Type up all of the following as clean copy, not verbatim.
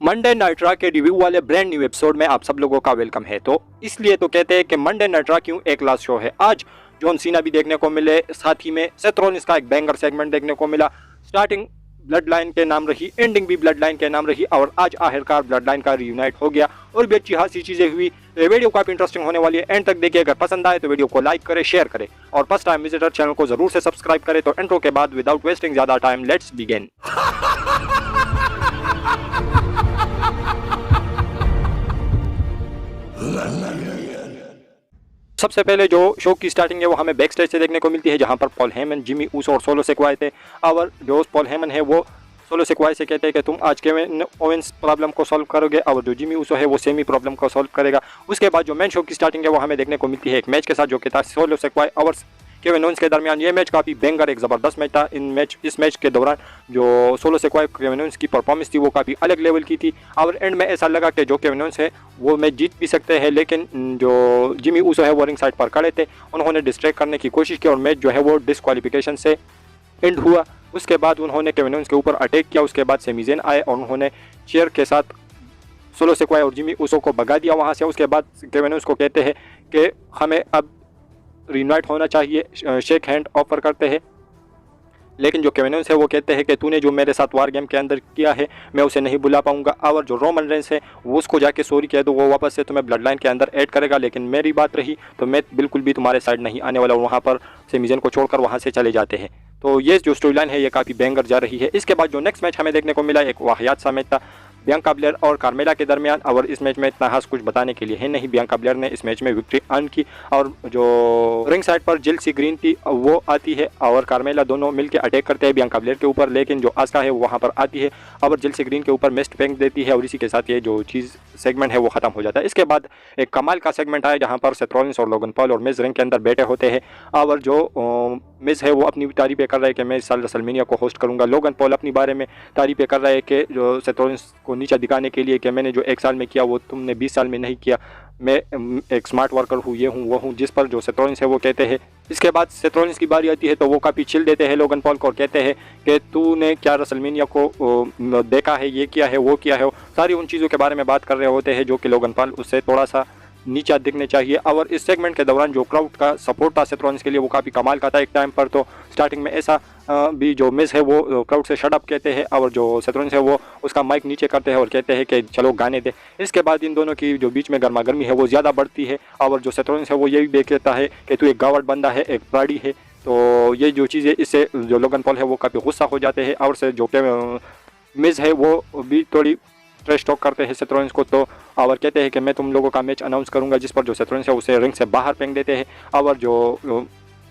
Monday night raw के review वाले brand new episode में आप सब लोगों का वेलकम है। तो इसलिए तो कहते हैं कि मंडे नाइट रॉ क्यों एक लास्ट शो है। आज जॉन सीना भी देखने को मिले, साथ ही में सेथ रॉलिंस का एक बैंगर सेगमेंट देखने को मिला। स्टार्टिंग ब्लड लाइन के नाम रही, एंडिंग भी ब्लड लाइन के नाम रही और आज आखिरकार ब्लड लाइन का रियूनाइट हो गया और भी अच्छी खासी चीजें हुई। तो वीडियो काफी इंटरेस्टिंग होने वाली है, एंड तक देखिए। अगर पसंद आए तो वीडियो को लाइक करें, शेयर करें और फर्स्ट टाइम विजिटर चैनल को जरूर से सब्सक्राइब करें। तो इंट्रो के बाद विदाउट वेस्टिंग ज्यादा टाइम लेट्स बिगिन। सबसे पहले जो शो की स्टार्टिंग है वो हमें बैक स्टेज से देखने को मिलती है, जहां पर पॉल हेमन, जिमी ऊसो और सोलो सिकवाई थे। और जो पॉल हेमन है वो सोलो सिकवाई से कहते हैं कि तुम आज केविन ओवेंस प्रॉब्लम को सॉल्व करोगे और जो जिमी ऊसो है वो सेमी प्रॉब्लम को सॉल्व करेगा। उसके बाद जो मेन शो की स्टार्टिंग है वो हमें देखने को मिलती है एक मैच के साथ, जो कि था सोलो सिकवाई और केविन ओवेंस के दरमियान। ये मैच काफ़ी बैंगर, एक ज़बरदस्त मैच था। इस मैच के दौरान जो सोलो सिकवाई केविन ओवेंस की परफॉर्मेंस थी वो काफ़ी अलग लेवल की थी और एंड में ऐसा लगा कि जो केविन ओवेंस है वो मैच जीत भी सकते हैं, लेकिन जो जिमी ऊसो है वो रिंग साइड पर खड़े थे, उन्होंने डिस्ट्रैक्ट करने की कोशिश की और मैच जो है वो डिस्क्वालिफिकेशन से एंड हुआ। उसके बाद उन्होंने केविन ओवेंस के ऊपर अटैक किया। उसके बाद सेमी ज़ेन आए और उन्होंने चेयर के साथ सोलो सिकवाई और जिमी ऊसो को भगा दिया वहाँ से। उसके बाद केविन ओवेंस को कहते हैं कि हमें अब रियूनाइट होना चाहिए, शेक हैंड ऑफर करते हैं, लेकिन जो केविन ओवेंस है वो कहते हैं कि तूने जो मेरे साथ वार गेम के अंदर किया है मैं उसे नहीं भुला पाऊंगा। और जो रोमन रेंस है वो उसको जाके सॉरी कह दो, वो वापस से तुम्हें ब्लड लाइन के अंदर ऐड करेगा, लेकिन मेरी बात रही तो मैं बिल्कुल भी तुम्हारे साइड नहीं आने वाला। वहाँ पर सेमी ज़ेन को छोड़कर वहाँ से चले जाते हैं। तो ये जो स्टोरी लाइन है ये काफ़ी बैंगर जा रही है। इसके बाद जो नेक्स्ट मैच हमें देखने को मिला एक वाहियात सा मैच था बियांका ब्लेयर और कार्मेला के दरमियान। और इस मैच में इतना खास कुछ बताने के लिए है नहीं। बियांका ब्लेयर ने इस मैच में विक्ट्री अर्न की और जो रिंग साइड पर जेलसी ग्रीन थी वो आती है और कार्मेला दोनों मिलकर अटैक करते हैं बियांका ब्लेयर के ऊपर, लेकिन जो आस्का है वो वहाँ पर आती है और जेलसी ग्रीन के ऊपर मिस्ट फेंक देती है और इसी के साथ ये जो चीज़ सेगमेंट है वो ख़त्म हो जाता है। इसके बाद एक कमाल का सेगमेंट आया जहाँ पर सेथ रॉलिंस और लोगन पॉल और मिज रिंग के अंदर बैठे होते हैं और जो मिज है वो अपनी तारीफें कर रहा है कि मैं इस साल रेसलमेनिया को होस्ट करूंगा। लोगन पॉल अपनी बारे में तारीफें कर रहा है कि जो सेथ रॉलिंस को नीचा दिखाने के लिए कि मैंने जो 1 साल में किया वो तुमने 20 साल में नहीं किया, मैं एक स्मार्ट वर्कर हूँ, ये हूँ वो हूँ। जिस पर जो सेथ रॉलिंस है वो कहते हैं। इसके बाद सेथ रॉलिंस की बारी आती है तो वो काफ़ी चिल देते हैं लोगन पॉल को और कहते हैं कि तूने क्या रेसलमेनिया को देखा है, ये किया है, वो किया है। सारी उन चीज़ों के बारे में बात कर रहे होते हैं जो कि लोगन पॉल उससे थोड़ा सा नीचा दिखने चाहिए। और इस सेगमेंट के दौरान जो क्राउड का सपोर्ट था सेथ रॉलिंस के लिए वो काफ़ी कमाल का था। एक टाइम पर तो स्टार्टिंग में ऐसा भी जो मिस है वो क्राउड से शट अप कहते हैं और जो सेथ रॉलिंस है वो उसका माइक नीचे करते हैं और कहते हैं कि चलो गाने दे। इसके बाद इन दोनों की जो बीच में गर्मा गर्मी है वो ज़्यादा बढ़ती है और जो सेथ रॉलिंस है वो ये भी कहता है कि तू एक गावड़ बंदा है, एक प्राड़ी है। तो ये जो चीज़ है इससे जो लोगन पॉल है वो काफ़ी गुस्सा हो जाते हैं और से जो मिस है वो भी थोड़ी ट्रेश टॉक करते हैं सेथ रॉलिंस को तो और कहते हैं कि मैं तुम लोगों का मैच अनाउंस करूंगा, जिस पर जो सेथ रॉलिंस है उसे रिंग से बाहर फेंक देते हैं और जो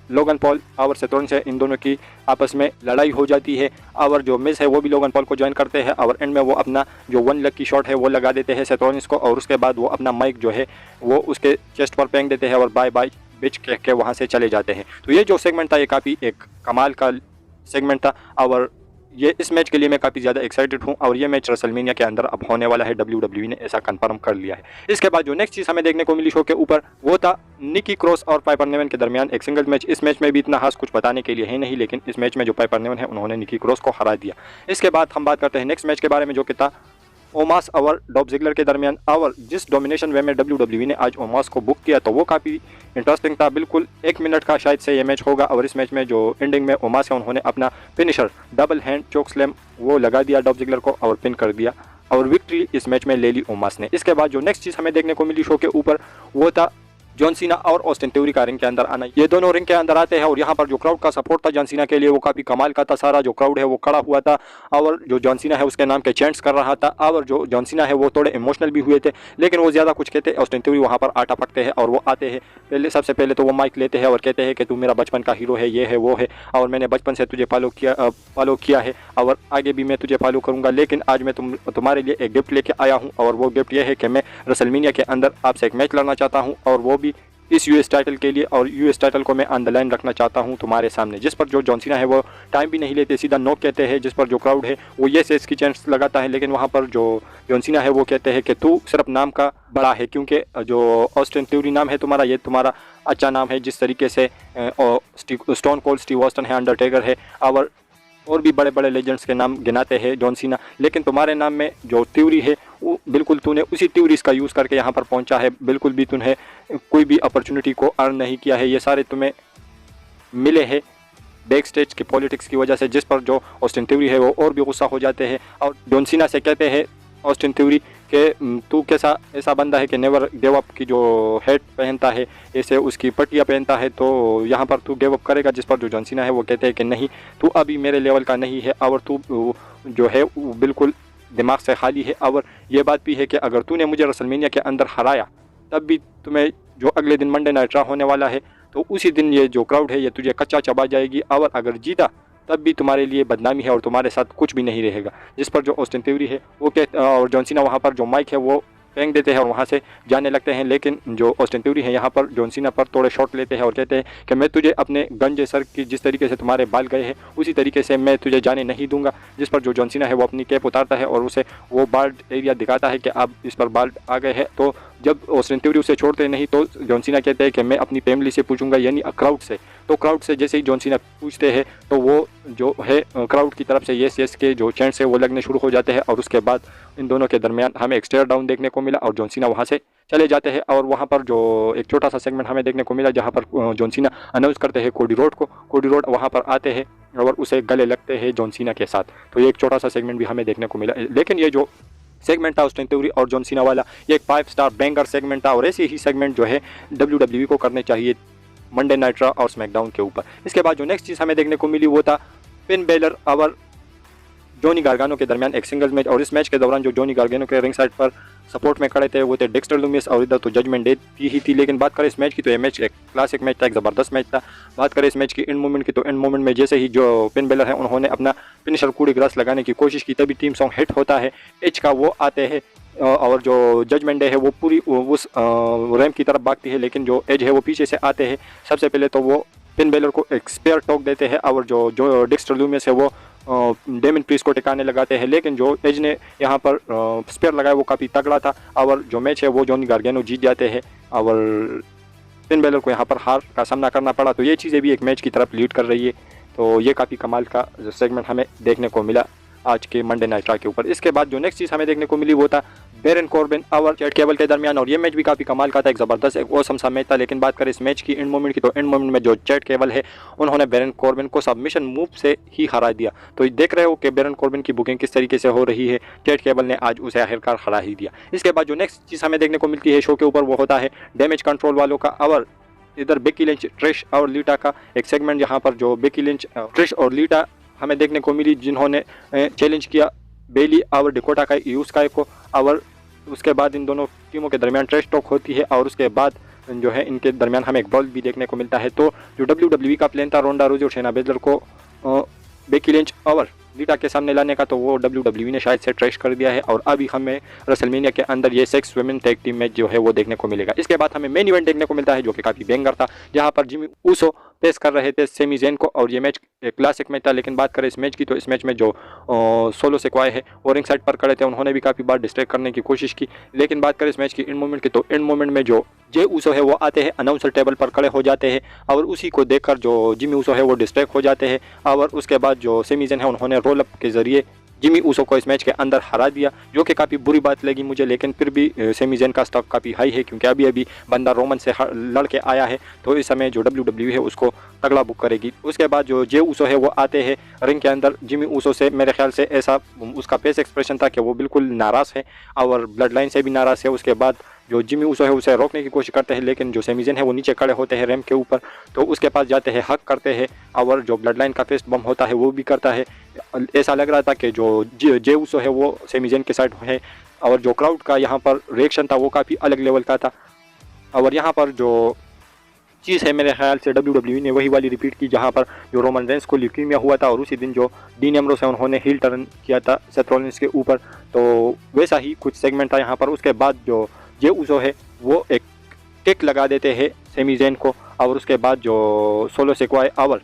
लोगन पॉल और सेथ रॉलिंस है इन दोनों की आपस में लड़ाई हो जाती है और जो मिस है वो भी लोगन पॉल को ज्वाइन करते हैं और एंड में वो अपना जो 1 लकी शॉट है वो लगा देते हैं सेथ रॉलिंस को और उसके बाद वो अपना माइक जो है वो उसके चेस्ट पर फेंक देते हैं और बाय बाय बिच कह के वहाँ से चले जाते हैं। तो ये जो सेगमेंट था ये काफ़ी एक कमाल का सेगमेंट था और ये इस मैच के लिए मैं काफ़ी ज़्यादा एक्साइटेड हूँ और ये मैच रेसलमेनिया के अंदर अब होने वाला है। WWE ने ऐसा कंफर्म कर लिया है। इसके बाद जो नेक्स्ट चीज़ हमें देखने को मिली शो के ऊपर वो था निकी क्रॉस और पाइपर नेवन के दरमियान एक सिंगल मैच। इस मैच में भी इतना खास कुछ बताने के लिए है नहीं, लेकिन इस मैच में जो पाइपर नेवन है उन्होंने निकी क्रॉस को हरा दिया। इसके बाद हम बात करते हैं नेक्स्ट मैच के बारे में जो कि था ओमास और डॉल्फ जिगलर के दरमियान। और जिस डोमिनेशन वे में WWE ने आज ओमास को बुक किया तो वो काफ़ी इंटरेस्टिंग था। बिल्कुल 1 मिनट का शायद से ये मैच होगा और इस मैच में जो एंडिंग में ओमास है उन्होंने अपना finisher double hand choke slam वो लगा दिया डॉल्फ जिगलर को और पिन कर दिया और विक्ट्री इस मैच में ले ली ओमास ने। इसके बाद जो नेक्स्ट चीज़ हमें देखने को मिली शो के ऊपर वो था जॉन सीना और ऑस्टिन थ्योरी का रिंग के अंदर आना। ये दोनों रिंग के अंदर आते हैं और यहाँ पर जो क्राउड का सपोर्ट था जॉन सीना के लिए वो काफ़ी कमाल का था। सारा जो क्राउड है वो खड़ा हुआ था और जो जॉन सीना है उसके नाम के चैंट्स कर रहा था और जो जॉन सीना है वो थोड़े इमोशनल भी हुए थे, लेकिन वो ज़्यादा कुछ कहते। ऑस्टिन थ्योरी वहाँ पर आटा पकते हैं और वो आते हैं सबसे पहले तो वो माइक लेते हैं और कहते हैं कि तू मेरा बचपन का हीरो है, ये है वो है और मैंने बचपन से तुझे फॉलो किया है और आगे भी मैं तुझे फॉलो करूँगा, लेकिन आज मैं तुम्हारे लिए एक गिफ्ट लेके आया हूँ और वो गिफ्ट ये है कि मैं रेसलमेनिया के अंदर आपसे एक मैच लड़ना चाहता हूँ और वो भी इस यूएस टाइटल के लिए और यूएस टाइटल को मैं ऑन द लाइन रखना चाहता हूं तुम्हारे सामने। जिस पर जो जॉन सीना है वो टाइम भी नहीं लेते, सीधा नो कहते हैं, जिस पर जो क्राउड है वो ये से इसकी चांस लगाता है, लेकिन वहां पर जो जॉन सीना है वो कहते हैं कि तू सिर्फ नाम का बड़ा है, क्योंकि जो ऑस्टिन थ्योरी नाम है तुम्हारा ये तुम्हारा अच्छा नाम है, जिस तरीके से स्टोन कोल्ड स्टीव ऑस्टिन है, अंडरटेकर है और और भी बड़े बड़े लेजेंड्स के नाम गिनाते हैं जॉन सीना, लेकिन तुम्हारे नाम में जो थ्योरी है वो बिल्कुल तूने उसी थ्योरीज का यूज़ करके यहाँ पर पहुँचा है। बिल्कुल भी तूने कोई भी अपॉर्चुनिटी को अर्न नहीं किया है। ये सारे तुम्हें मिले हैं बैक स्टेज की पॉलिटिक्स की वजह से, जिस पर जो ऑस्टिन थ्योरी है वो और भी गुस्सा हो जाते हैं और जॉन सीना से कहते हैं ऑस्टिन थ्योरी कि तू कैसा ऐसा बंदा है कि नेवर गिव अप की जो हेट पहनता है, ऐसे उसकी पट्टियाँ पहनता है, तो यहाँ पर तू गिव अप करेगा। जिस पर जो जॉन सीना है वो कहते हैं कि नहीं, तू अभी मेरे लेवल का नहीं है और तू जो है वो बिल्कुल दिमाग से खाली है। और ये बात भी है कि अगर तूने मुझे रेसलमेनिया के अंदर हराया तब भी तुम्हें जो अगले दिन मंडे नाइट रॉ होने वाला है तो उसी दिन ये जो क्राउड है ये तुझे कच्चा चबा जाएगी, और अगर जीता तब भी तुम्हारे लिए बदनामी है और तुम्हारे साथ कुछ भी नहीं रहेगा। जिस पर जो ऑस्टिन थ्योरी है वो कहते और जॉन सीना वहाँ पर जो माइक है वो फेंक देते हैं और वहाँ से जाने लगते हैं। लेकिन जो ऑस्टिन थ्योरी है यहाँ पर जॉन सीना पर थोड़े शॉट लेते हैं और कहते हैं कि मैं तुझे अपने गंजे सर की जिस तरीके से तुम्हारे बाल गए हैं उसी तरीके से मैं तुझे जाने नहीं दूंगा। जिस पर जो जॉन सीना है वो अपनी कैप उतारता है और उसे वो बाल्ड एरिया दिखाता है कि अब इस पर बाल्ड आ गए हैं। तो जब ऑस्टिन थ्योरी उसे छोड़ते नहीं तो जॉन सीना कहते हैं कि मैं अपनी फैमिली से पूछूंगा, यानी क्राउड से। तो क्राउड से जैसे ही जॉन सीना पूछते हैं तो वो जो है क्राउड की तरफ से येस येस के जो चैंट्स है वो लगने शुरू हो जाते हैं और उसके बाद इन दोनों के दरमियान हमें एक स्टेयर डाउन देखने को मिला और जॉन सीना वहाँ से चले जाते हैं। और वहाँ पर जो एक छोटा सा सेगमेंट हमें देखने को मिला जहाँ पर जॉन सीना अनाउंस करते हैं कोडी रोड को। कोडी रोड वहाँ पर आते हैं और उसे गले लगते हैं जॉन सीना के साथ। तो ये एक छोटा सा सेगमेंट भी हमें देखने को मिला। लेकिन ये जो सेगमेंट था ऑस्टिन थ्योरी और जॉन सीना वाला ये एक 5 स्टार बैंगर सेगमेंट था और ऐसे ही सेगमेंट जो है WWE को करने चाहिए मंडे नाइट रॉ और स्मैकडाउन के ऊपर। इसके बाद जो नेक्स्ट चीज़ हमें देखने को मिली वो था फिन बेलर और जॉनी गार्गानो के दरमियान एक सिंगल्स मैच। और इस मैच के दौरान जो जॉनी गार्गानो के रिंग साइड पर सपोर्ट में खड़े थे वो थे डेक्स्टर लूमिस और इधर तो जजमेंट डे ही थी। लेकिन बात करें इस मैच की तो ये मैच एक क्लासिक मैच था, एक ज़बरदस्त मैच था। बात करें इस मैच की एंड मोमेंट की तो एंड मोमेंट में जैसे ही जो फिन बेलर है उन्होंने अपना फिनिशर कूड़ी ग्रास लगाने की कोशिश की तभी टीम सॉन्ग हिट होता है, एच का वो आते हैं और जो जजमेंट डे है वो पूरी उस रैम्प की तरफ भागती है। लेकिन जो एज है वो पीछे से आते हैं। सबसे पहले तो वो फिन बेलर को एक स्पेयर टॉक देते हैं और जो डेक्स्टर लूमिस है वो डेमिन प्रीस्ट को टिकाने लगाते हैं। लेकिन जो एज ने यहाँ पर स्पेयर लगाया वो काफ़ी तगड़ा था और जो मैच है वो जॉनी गार्गानो जीत जाते हैं और फिन बेलर को यहाँ पर हार का सामना करना पड़ा। तो ये चीज़ें भी एक मैच की तरफ लीड कर रही है। तो ये काफ़ी कमाल का सेगमेंट हमें देखने को मिला आज के मंडे नाइट रॉ के ऊपर। इसके बाद जो नेक्स्ट चीज़ हमें देखने को मिली वो था बैरन कॉर्बिन और चैट केबल के दरमियान और ये मैच भी काफ़ी कमाल का था, एक ज़बरदस्त एक औसम सा मैच था। लेकिन बात करें इस मैच की एंड मोमेंट की तो एंड मोमेंट में जो चैट केबल है उन्होंने बैरन कॉर्बिन को सबमिशन मूव से ही हरा दिया। तो देख रहे हो कि बैरन कॉर्बिन की बुकिंग किस तरीके से हो रही है। चैट केबल ने आज उसे आखिरकार हरा ही दिया। इसके बाद जो नेक्स्ट चीज़ हमें देखने को मिलती है शो के ऊपर वो होता है डैमेज कंट्रोल वालों का और इधर बेकी लिंच, ट्रिश और लीटा का एक सेगमेंट जहाँ पर जो बेकी लिंच, ट्रिश और लीटा हमें देखने को मिली जिन्होंने चैलेंज किया बेली और डिकोटा का यूज का को। और उसके बाद इन दोनों टीमों के दरमियान ट्रेश टॉक होती है और उसके बाद जो है इनके दरमियान हमें एक ब्रॉल भी देखने को मिलता है। तो जो WWE का प्लान था रोंडा रोजी और शेना बेजलर को बेकी लिंच और लीटा के सामने लाने का तो वो WWE ने शायद से ट्रेश कर दिया है और अभी हमें रेसलमेनिया के अंदर ये 6 वुमेन टैग टीम मैच जो है वो देखने को मिलेगा। इसके बाद हमें मेन इवेंट देखने को मिलता है जो कि काफ़ी बैंगर था जहां पर जिमी ऊसो पेश कर रहे थे सेमी ज़ेन को और ये मैच एक क्लासिक मैच था। लेकिन बात करें इस मैच की तो इस मैच में जो सोलो सिक्वाय है वो रिंग साइड पर खड़े थे, उन्होंने भी काफ़ी बार डिस्ट्रैक्ट करने की कोशिश की। लेकिन बात करें इस मैच की एंड मोमेंट की तो एंड मोमेंट में जो जे ऊसो है वो आते हैं, अनाउंसर टेबल पर खड़े हो जाते हैं और उसी को देखकर जो जिमी ऊसो है वो डिस्ट्रैक्ट हो जाते हैं और उसके बाद जो सेमी ज़ेन है उन्होंने रोल अप के जरिए जिमी ऊसो को इस मैच के अंदर हरा दिया, जो कि काफ़ी बुरी बात लगी मुझे। लेकिन फिर भी सेमी ज़ेन का स्टॉक काफ़ी हाई है क्योंकि अभी अभी बंदा रोमन से लड़ के आया है, तो इस समय जो WWE है उसको तगड़ा बुक करेगी। उसके बाद जो जे ऊसो है वो आते हैं रिंग के अंदर। जिमी ऊसो से मेरे ख्याल से ऐसा उसका फेस एक्सप्रेशन था कि वो बिल्कुल नाराज़ है और ब्लड लाइन से भी नाराज़ है। उसके बाद जो जिमी ऊसो है उसे रोकने की कोशिश करते हैं, लेकिन जो सेमी ज़ेन है वो नीचे खड़े होते हैं रैंप के ऊपर, तो उसके पास जाते हैं, हक करते हैं और जो ब्लड लाइन का फेस्ट बम होता है वो भी करता है। ऐसा लग रहा था कि जो जे ऊसो है वो सेमी ज़ेन के साइड है और जो क्राउड का यहाँ पर रिएक्शन था वो काफ़ी अलग लेवल का था। और यहाँ पर जो चीज़ है मेरे ख्याल से WWE ने वही वाली रिपीट की जहाँ पर जो रोमन रेंस को ल्यूकीमिया हुआ था और उसी दिन जो डीन एम्ब्रोस है उन्होंने हील टर्न किया था सेथ रॉलिंस के ऊपर, तो वैसा ही कुछ सेगमेंट था यहाँ पर। उसके बाद जो जे ऊसो है वो एक किक लगा देते हैं सेमी ज़ेन को और उसके बाद जो सोलो सिक्वाय और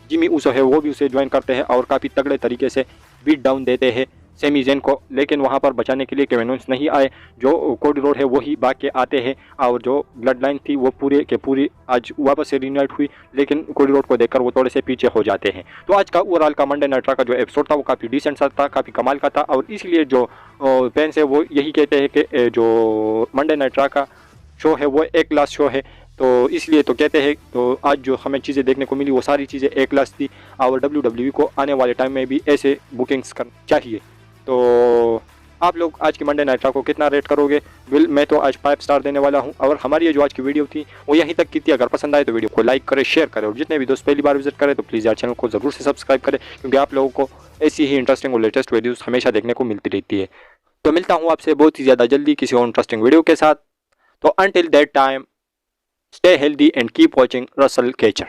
जिमी ऊसो है वो भी उसे ज्वाइन करते हैं और काफ़ी तगड़े तरीके से बीट डाउन देते हैं सेमी ज़ेन को, लेकिन वहाँ पर बचाने के लिए केविन ओवेंस नहीं आए। जो कोडी रोड है वही भाग के आते हैं और जो ब्लड लाइन थी वो पूरे के पूरी आज वापस से रीयूनाइट हुई, लेकिन कोडी रोड को देखकर वो थोड़े से पीछे हो जाते हैं। तो आज का ओवरऑल का मंडे नाइट रॉ का जो एपिसोड था वो काफ़ी डिसेंट सा था, काफ़ी कमाल का था, और इसलिए जो फैंस है वो यही कहते हैं कि जो मंडे नाइट रॉ का शो है वो ए क्लास शो है। तो इसलिए तो कहते हैं, तो आज जो हमें चीज़ें देखने को मिली वो सारी चीज़ें ए क्लास थी, और WWE को आने वाले टाइम में भी ऐसे बुकिंग्स करनी चाहिए। तो आप लोग आज की मंडे नाइट रॉ को कितना रेट करोगे? मैं तो आज 5 स्टार देने वाला हूं। और हमारी ये जो आज की वीडियो थी वो यहीं तक की थी। अगर पसंद आए तो वीडियो को लाइक करें, शेयर करें, और जितने भी दोस्त पहली बार विजिट करें तो प्लीज़ यार चैनल को ज़रूर से सब्सक्राइब करें, क्योंकि आप लोगों को ऐसी ही इंटरेस्टिंग और लेटेस्ट वीडियोज़ हमेशा देखने को मिलती रहती है। तो मिलता हूँ आपसे बहुत ही ज़्यादा जल्दी किसी और इंटरेस्टिंग वीडियो के साथ। तो until that time, stay healthy and keep watching Russell Catcher.